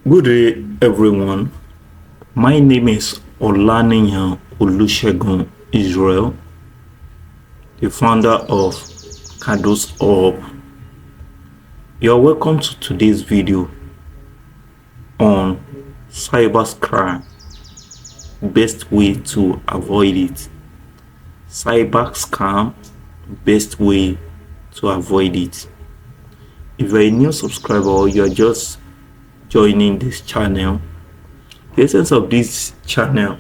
Good day, everyone. My name is Olaniyan Olusegun Israel, the founder of Kados Hub. You're welcome to today's video on cybercrime, best way to avoid it. Cyber scam, best way to avoid it. If you're a new subscriber or you're just joining this channel, the essence of this channel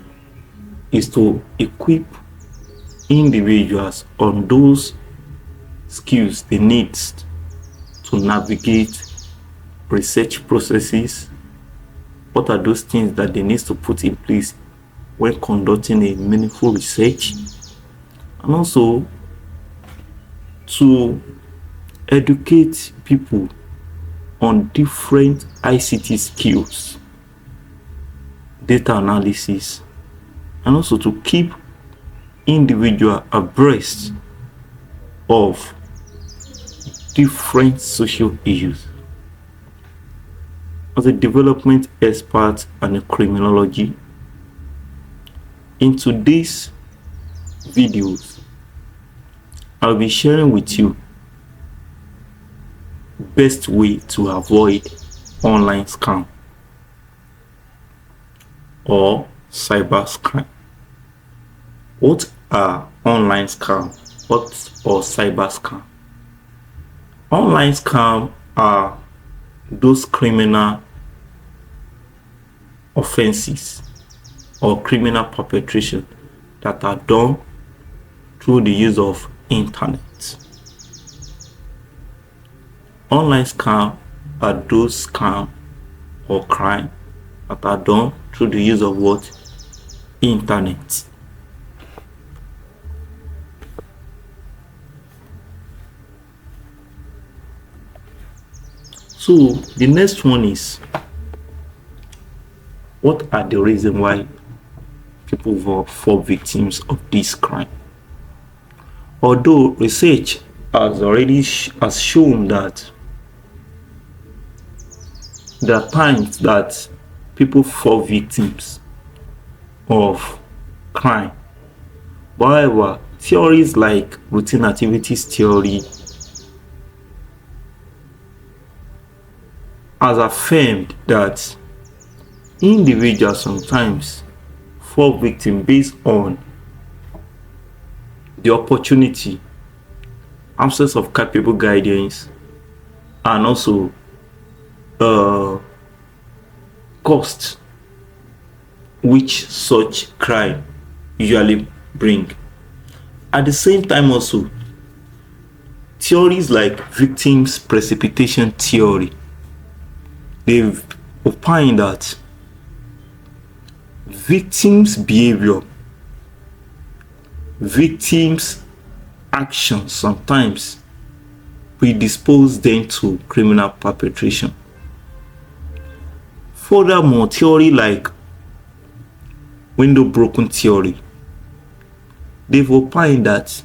is to equip individuals on those skills they need to navigate research processes. What are those things that they need to put in place when conducting a meaningful research, and also to educate people on different ICT skills, data analysis, and also to keep individual abreast of different social issues. As a development expert and a criminology, in today's videos, I'll be sharing with you best way to avoid online scam or cyber scam. What are online scam? What or cyber scam? Online scam are those criminal offenses or criminal perpetration that are done through the use of internet. Online scam are those scam or crime that are done through the use of what? Internet. So the next one is, what are the reasons why people fall victims of this crime? Although research has shown that there are times that people fall victims of crime. However, theories like routine activities theory has affirmed that individuals sometimes fall victim based on the opportunity, absence of capable guidance, and also cost which such crime usually bring. At the same time, also theories like victims precipitation theory, they've opined that victims behavior, victims actions sometimes predispose them to criminal perpetration. Furthermore, theory like window broken theory, they've opined that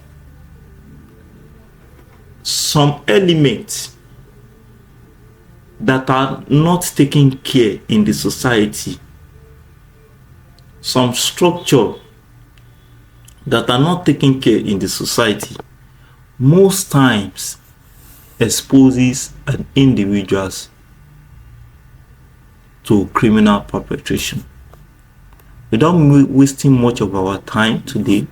some elements that are not taken care in the society, some structure that are not taken care in the society, most times exposes an individuals to criminal perpetration. Without wasting much of our time today,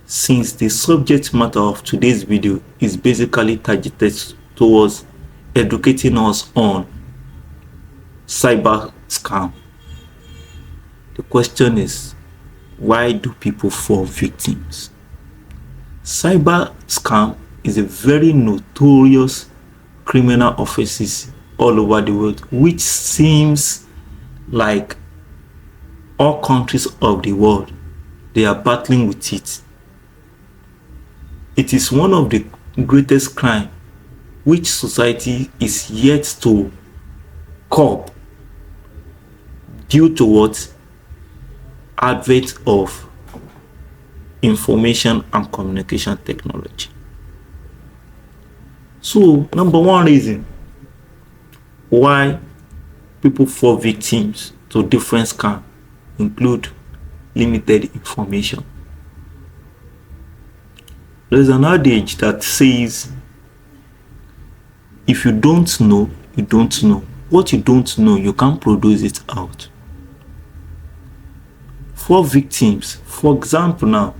since the subject matter of today's video is basically targeted towards educating us on cyber scam, the question is, why do people fall victims? Cyber scam is a very notorious criminal offenses all over the world, which seems like all countries of the world, they are battling with it. It is one of the greatest crime which society is yet to curb due to what? Advent of information and communication technology. So, number one reason why people fall victims to different scams include limited information. There's an adage that says, if you don't know, you don't know. What you don't know, you can't produce it out. For victims, for example now,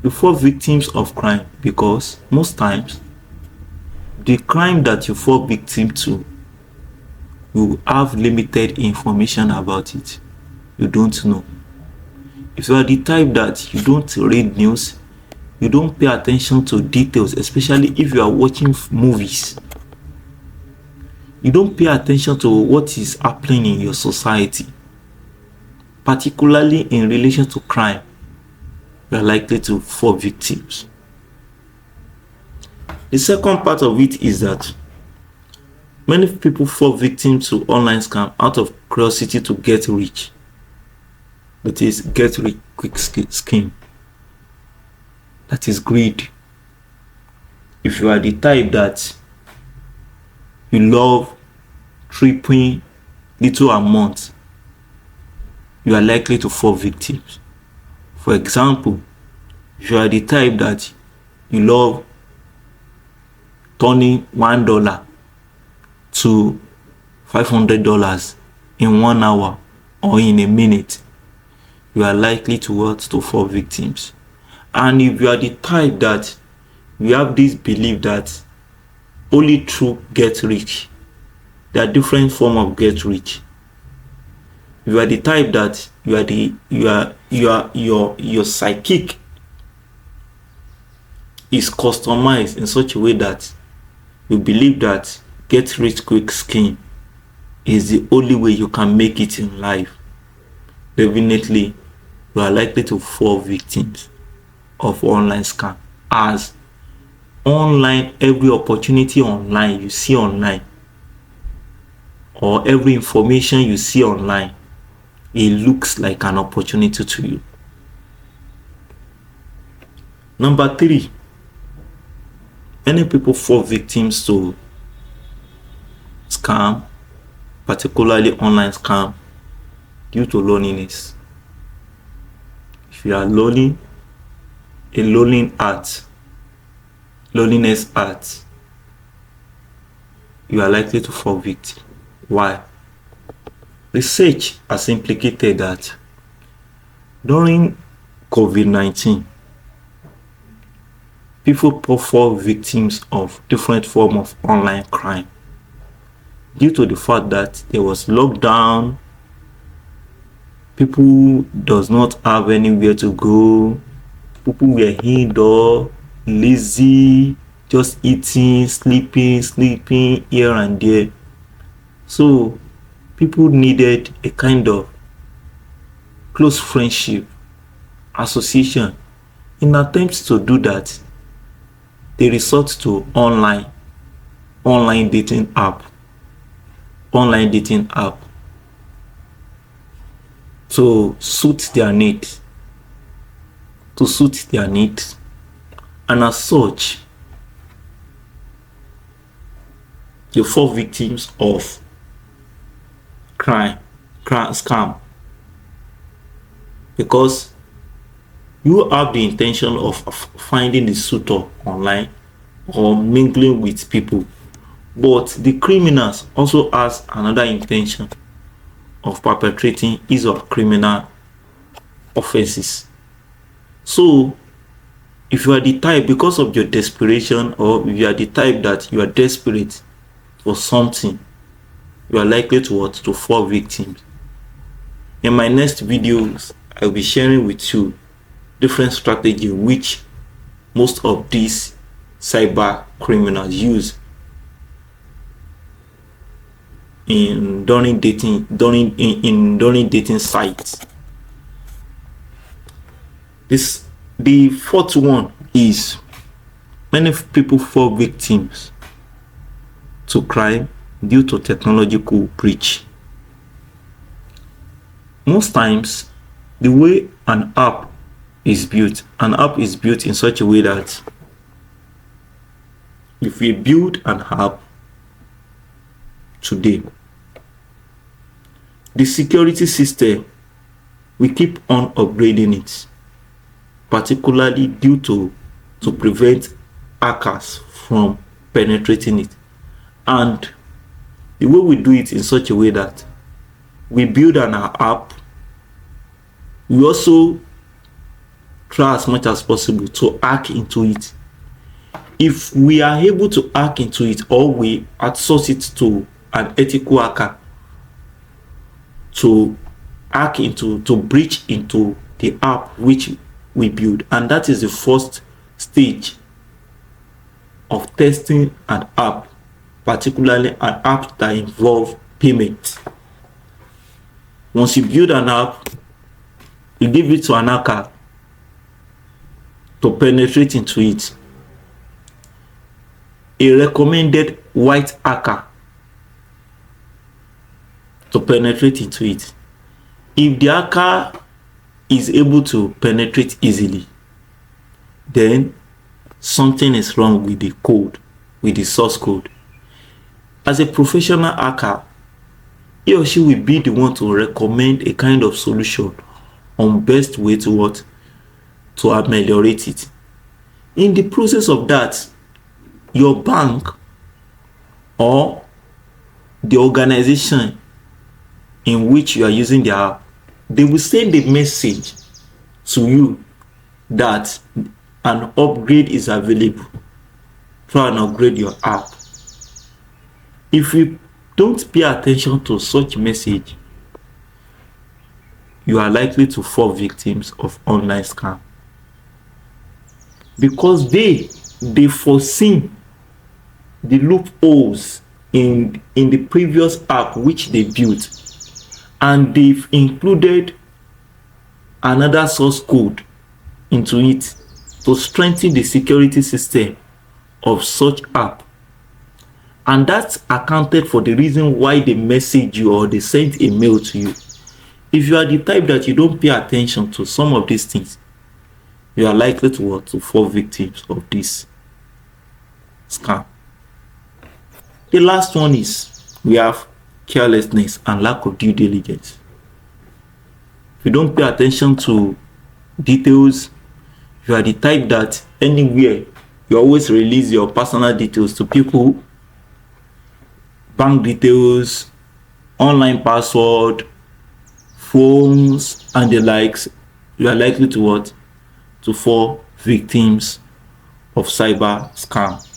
you fall victims of crime because most times the crime that you fall victim to, you have limited information about it. You don't know. If you are the type that you don't read news, you don't pay attention to details, especially if you are watching movies. You don't pay attention to what is happening in your society, particularly in relation to crime. You are likely to fall victims. The second part of it is that many people fall victim to online scam out of curiosity to get rich. That is, get rich quick scheme. That is greed. If you are the type that you love tripping little amounts, you are likely to fall victims. For example, if you are the type that you love turning $1 to $500 in 1 hour or in a minute, you are likely to fall victims. And if you are the type that you have this belief that only through get rich, there are different forms of get rich. You are the type that your psychic is customized in such a way that you believe that get rich quick scheme is the only way you can make it in life. Definitely, you are likely to fall victims of online scam, as online, every opportunity online you see online, or every information you see online, it looks like an opportunity to you. Number 3, many people fall victims to scam, particularly online scam, due to loneliness. If you are lonely, a loneliness heart, you are likely to fall victim. Why? Research has implicated that during COVID-19, people fall victims of different forms of online crime due to the fact that there was lockdown. People does not have anywhere to go. People were indoor, lazy, just eating, sleeping here and there. So people needed a kind of close friendship, association. In attempts to do that, they resort to online dating app to suit their needs, and as such, you fall victims of crime scam, because you have the intention of finding the suitor online or mingling with people, but the criminals also has another intention of perpetrating his or criminal offenses. So if you are the type, because of your desperation, or if you are the type that you are desperate for something, you are likely to fall victim. In my next videos, I will be sharing with you different strategies which most of these cyber criminals use during dating sites. The fourth one is many people fall victims to crime due to technological breach. Most times, the way an app is built in such a way that if we build an app today. The security system, we keep on upgrading it, particularly due to prevent hackers from penetrating it. And the way we do it in such a way that we build an app, we also try as much as possible to hack into it. If we are able to hack into it, or we outsource it to an ethical hacker to hack into, to breach into the app which we build, and that is the first stage of testing an app, particularly an app that involve payment. Once you build an app, you give it to an hacker to penetrate into it. A recommended white hacker to penetrate into it. If the hacker is able to penetrate easily, then something is wrong with the code, with the source code. As a professional hacker, he or she will be the one to recommend a kind of solution on best way to what? To ameliorate it. In the process of that, your bank or the organization in which you are using the app, they will send a message to you that an upgrade is available. Try and upgrade your app. If you don't pay attention to such message, you are likely to fall victims of online scam, because they foresee the loopholes in the previous app which they built, and they've included another source code into it to strengthen the security system of such app. And that's accounted for the reason why they message you or they send a mail to you. If you are the type that you don't pay attention to some of these things, you are likely to fall victims of this scam. The last one is we have carelessness and lack of due diligence. If you don't pay attention to details, you are the type that anywhere you always release your personal details to people, bank details, online password, phones, and the likes, you are likely to fall victims of cyber scam.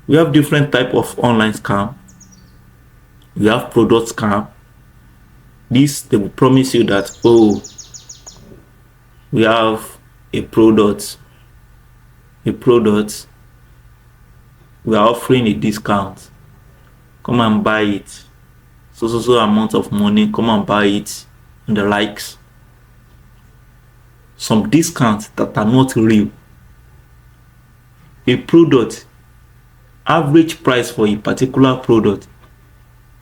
We have different type of online scam. We have product scam. This, they will promise you that, oh, we have a product, we are offering a discount, come and buy it, so amount of money, come and buy it, and the likes. Some discounts that are not real. A product, average price for a particular product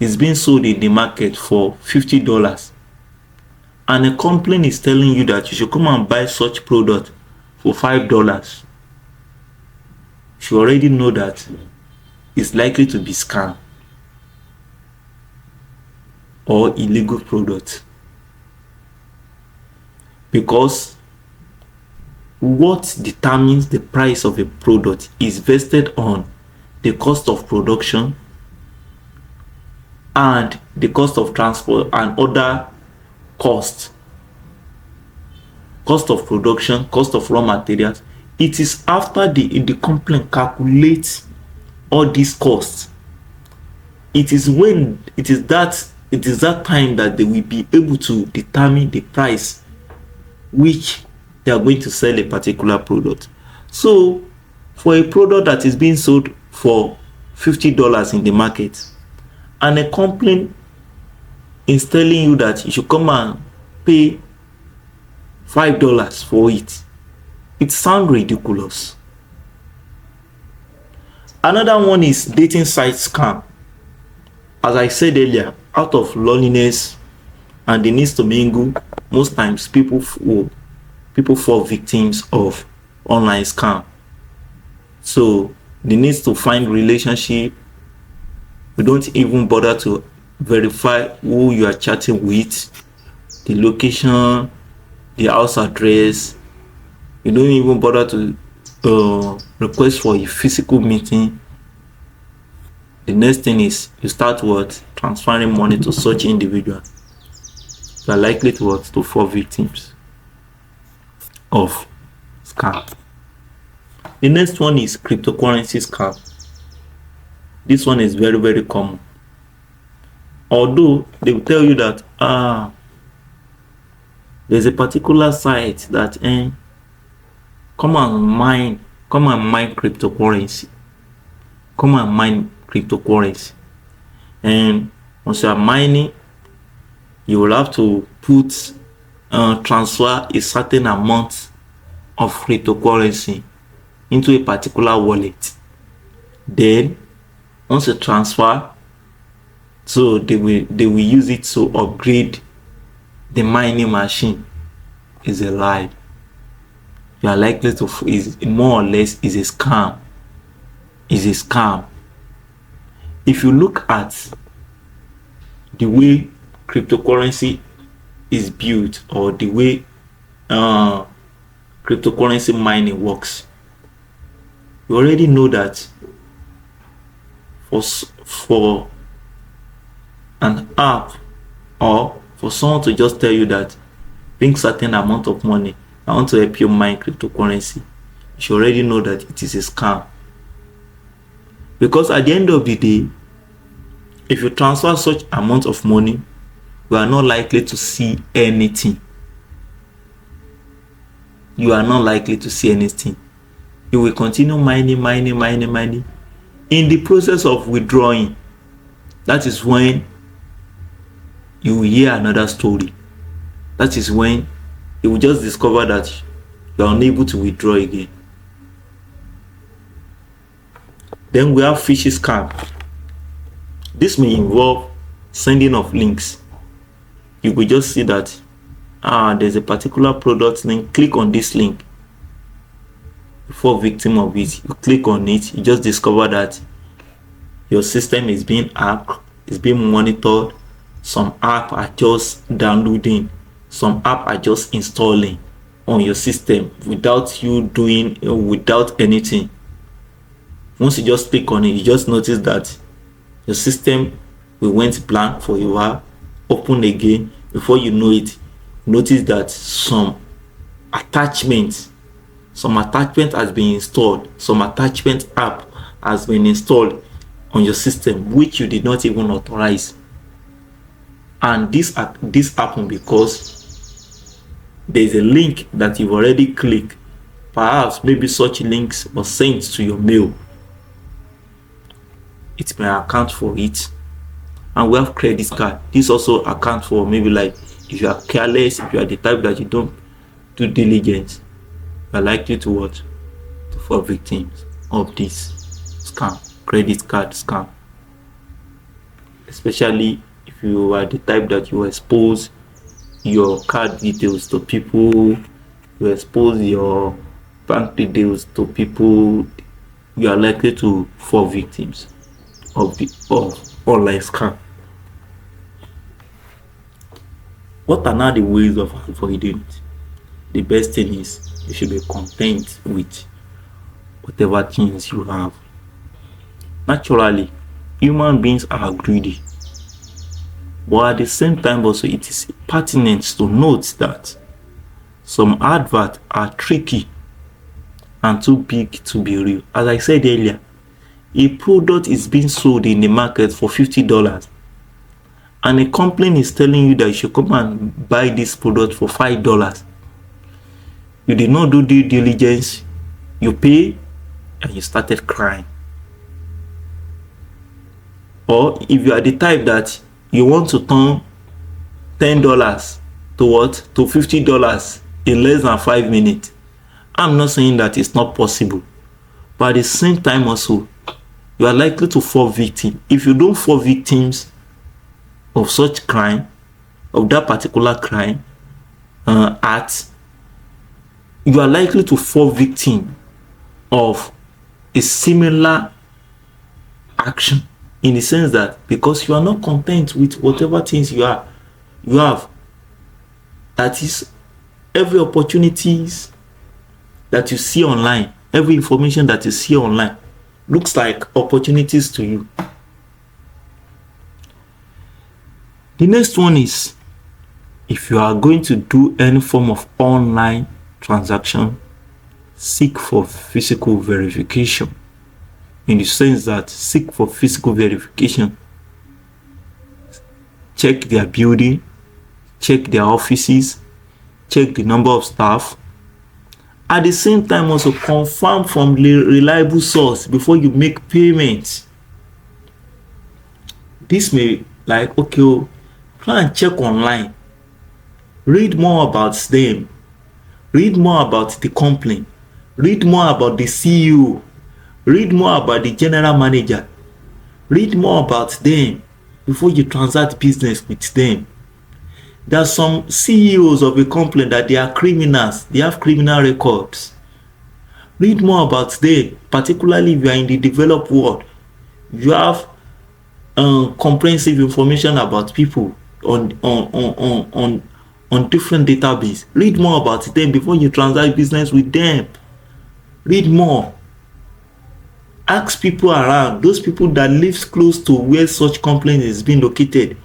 is being sold in the market for $50, and a company is telling you that you should come and buy such product for $5. You already know that it's likely to be scam or illegal product, because what determines the price of a product is vested on the cost of production and the cost of transport and other costs. Cost of production, cost of raw materials. It is after the company calculates all these costs, it is that time that they will be able to determine the price which they are going to sell a particular product. So for a product that is being sold for $50 in the market, and a company is telling you that you should come and pay $5 for it, it sounds ridiculous. Another one is dating site scam. As I said earlier, out of loneliness and the needs to mingle, most times people fall victims of online scam. So the needs to find relationship, You don't even bother to verify who you are chatting with, the location, the house address. You don't even bother to request for a physical meeting. The next thing is you start transferring money to such individual. You are likely to fall victims of scam. The next one is cryptocurrency scam. This one is very, very common. Although they will tell you that there's a particular site that come and mine cryptocurrency. Come and mine cryptocurrency. And once you are mining, you will have to transfer a certain amount of cryptocurrency into a particular wallet. Then once you transfer, so they will use it to upgrade the mining machine. Is a lie. You are likely to is more or less is a scam. Is a scam. If you look at the way cryptocurrency is built, or the way cryptocurrency mining works, you already know that for an app, or for someone to just tell you that bring certain amount of money, I want to help you mine cryptocurrency, you should already know that it is a scam. Because at the end of the day, if you transfer such amount of money, you are not likely to see anything. You are not likely to see anything. You will continue mining. In the process of withdrawing, that is when you will hear another story. That is when you will just discover that you are unable to withdraw again. Then we have phishing scam. This may involve sending of links. You will just see that there's a particular product link. Click on this link. Before victim of it, you click on it, you just discover that your system is being hacked, is being monitored. Some app are just downloading, some app are just installing on your system without you doing without anything. Once you just click on it, you just notice that your system went blank for a while, open again. Before you know it, notice that some attachment has been installed, some attachment app has been installed on your system which you did not even authorize. And this happened because there's a link that you've already clicked. Perhaps maybe such links were sent to your mail. It may account for it. And we have credit card. This also accounts for, maybe like if you are careless, if you are the type that you don't do diligence, you are likely to fall victims of this scam, credit card scam. Especially if you are the type that you expose your card details to people, you expose your bank details to people, you are likely to fall victims of online scam. What are now the ways of avoiding it? The best thing is you should be content with whatever things you have. Naturally, human beings are greedy, but at the same time also it is pertinent to note that some adverts are tricky and too big to be real. As I said earlier, a product is being sold in the market for $50, and a company is telling you that you should come and buy this product for $5. You did not do due diligence, you pay, and you started crying. Or if you are the type that you want to turn $10 to $50 in less than 5 minutes, I'm not saying that it's not possible, but at the same time also, you are likely to fall victim. If you don't fall victims of such crime, of that particular crime act, you are likely to fall victim of a similar action in the sense that because you are not content with whatever things you have, that is, every opportunities that you see online, every information that you see online looks like opportunities to you. The next one is, if you are going to do any form of online transaction, seek for physical verification. In the sense that seek for physical verification. Check their building, check their offices, check the number of staff. At the same time, also confirm from reliable source before you make payments. This may like, okay, try and check online. Read more about them. Read more about the company. Read more about the CEO. Read more about the general manager. Read more about them before you transact business with them. There are some CEOs of a company that they are criminals. They have criminal records. Read more about them, particularly if you are in the developed world. You have comprehensive information about people on different database. Read more about them before you transact business with them. Read more. Ask people around, those people that live close to where such company is being located.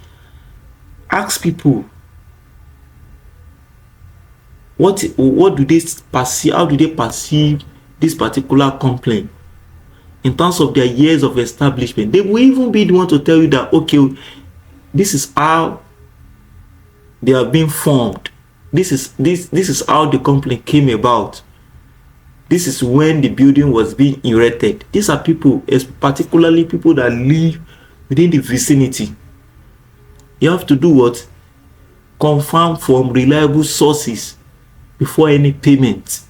Ask people, what do they perceive, how do they perceive this particular company in terms of their years of establishment. They will even be the one to tell you that, okay, this is how they are being formed. This is how the company came about. This is when the building was being erected. These are people, particularly people that live within the vicinity. You have to do what? Confirm from reliable sources before any payment.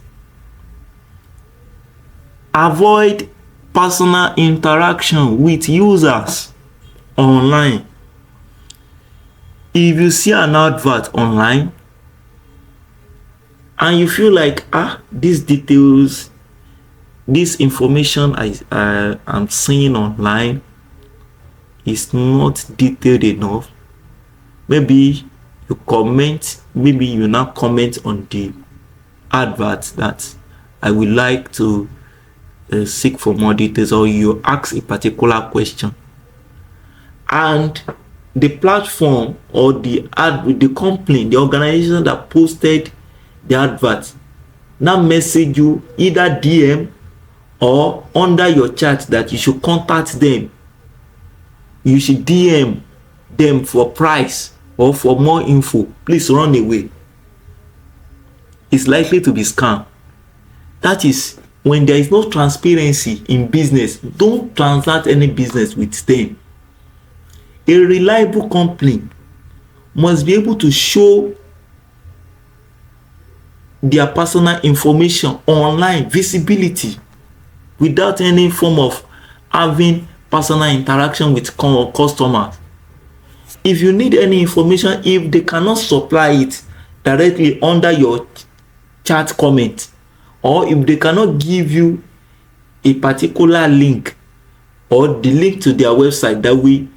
Avoid personal interaction with users online. If you see an advert online and you feel like, these details, this information I'm seeing online is not detailed enough, maybe you comment, maybe you now comment on the advert that I would like to seek for more details, or you ask a particular question, and the platform or the company, the organization that posted the advert now message you either DM or under your chat that you should contact them. You should DM them for price or for more info. Please run away. It's likely to be scam. That is, when there is no transparency in business, don't transact any business with them. A reliable company must be able to show their personal information online, visibility, without any form of having personal interaction with customers. If you need any information, if they cannot supply it directly under your chat comment, or if they cannot give you a particular link or the link to their website that will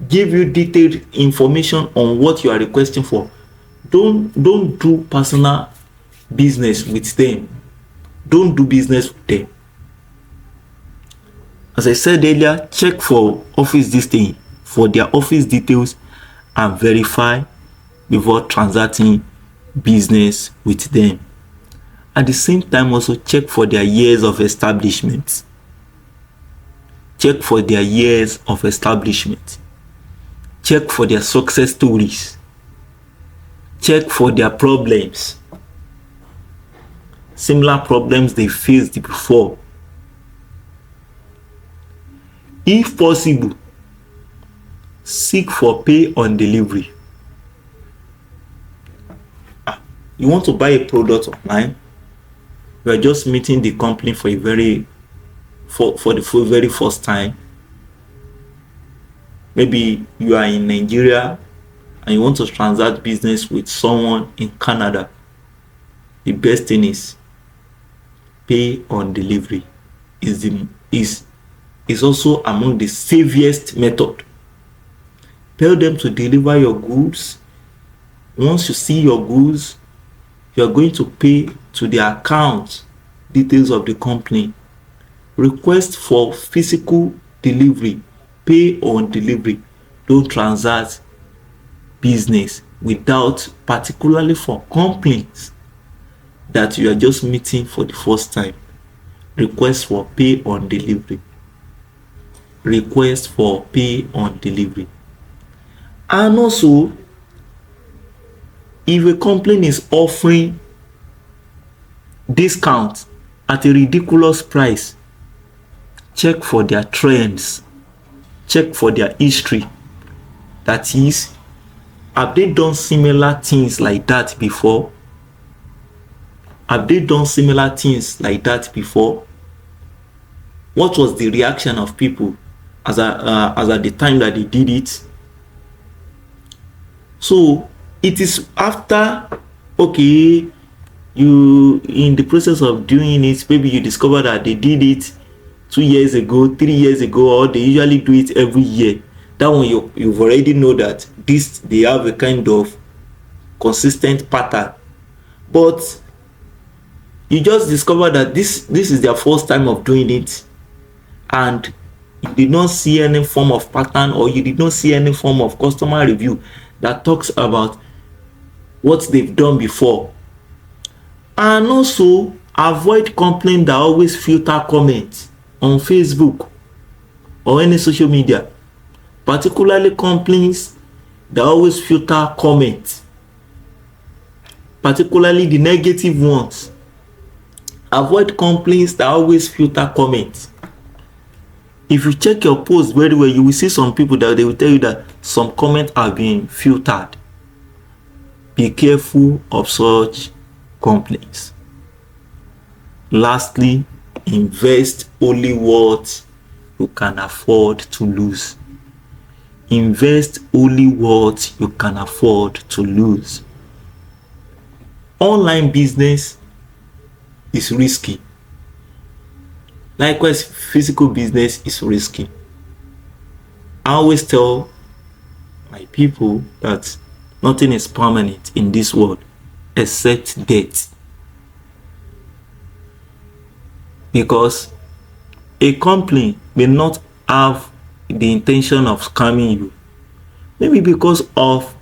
give you detailed information on what you are requesting for, don't do personal business with them. Don't do business with them. As I said earlier, check for office details, for their office details, and verify before transacting business with them. At the same time, also check for their years of establishment. Check for their years of establishment. Check for their success stories. Check for their problems. Similar problems they faced before. If possible, seek for pay on delivery. You want to buy a product online, you are just meeting the company for the very first time. Maybe you are in Nigeria and you want to transact business with someone in Canada. The best thing is pay on delivery is is also among the safest method. Tell them to deliver your goods. Once you see your goods, you are going to pay to the account details of the company. Request for physical delivery. Pay on delivery. Don't transact business without, particularly for companies that you are just meeting for the first time. Request for pay on delivery. Request for pay on delivery. And also, if a company is offering discount at a ridiculous price, check for their trends, check for their history. That is, have they done similar things like that before? Have they done similar things like that before? What was the reaction of people as at the time that they did it? So it is after, okay, you in the process of doing it, maybe you discover that they did it 2 years ago, 3 years ago, or they usually do it every year. That one you've already know that they have a kind of consistent pattern. But you just discover that this is their first time of doing it, and you did not see any form of pattern, or you did not see any form of customer review that talks about what they've done before. And also, avoid companies that always filter comments on Facebook or any social media, particularly companies that always filter comments, particularly the negative ones. Avoid companies that always filter comments. If you check your post very well, you will see some people that they will tell you that some comments are being filtered. Be careful of such companies. Lastly, invest only what you can afford to lose. Invest only what you can afford to lose. Online business is risky. Likewise, physical business is risky. I always tell my people that nothing is permanent in this world except death. Because a company may not have the intention of scamming you, maybe because of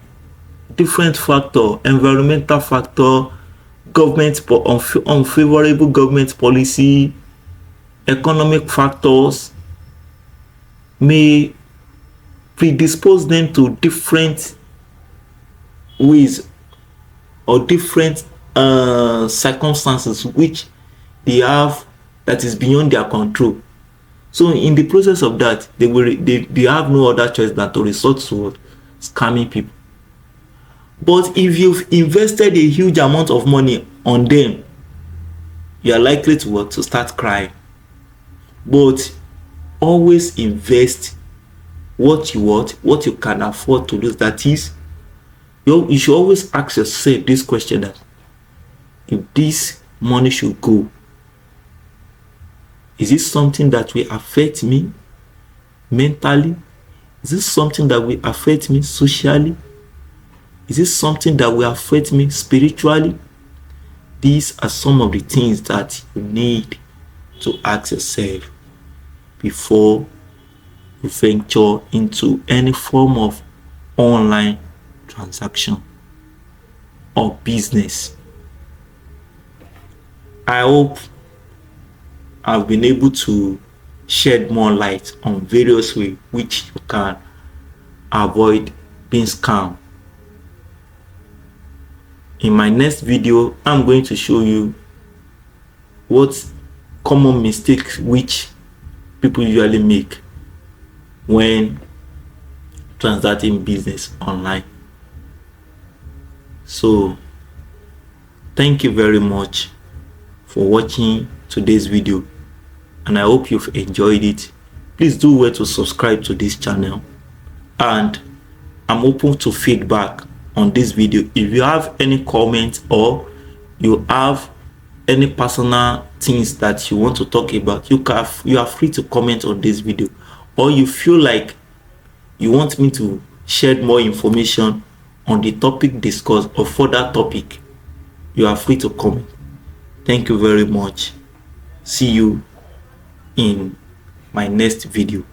different factor, environmental factor, government unfavorable government policy, economic factors may predispose them to different ways or different circumstances which they have that is beyond their control. So in the process of that, they have no other choice than to resort to scamming people. But if you've invested a huge amount of money on them, you are likely to start crying. But always invest what you can afford to lose. That is, you should always ask yourself this question: that if this money should go, is it something that will affect me mentally? Is it something that will affect me socially? Is it something that will affect me spiritually? These are some of the things that you need to ask yourself before you venture into any form of online transaction or business. I hope I've been able to shed more light on various ways which you can avoid being scammed. In my next video, I'm going to show you what common mistakes which people usually make when transacting business online. So thank you very much for watching today's video, and I hope you've enjoyed it. Please do well to subscribe to this channel, and I'm open to feedback on this video. If you have any comments or you have any personal things that you want to talk about, you are free to comment on this video, or you feel like you want me to shed more information on the topic discussed or further topic, you are free to comment. Thank you very much. See you in my next video.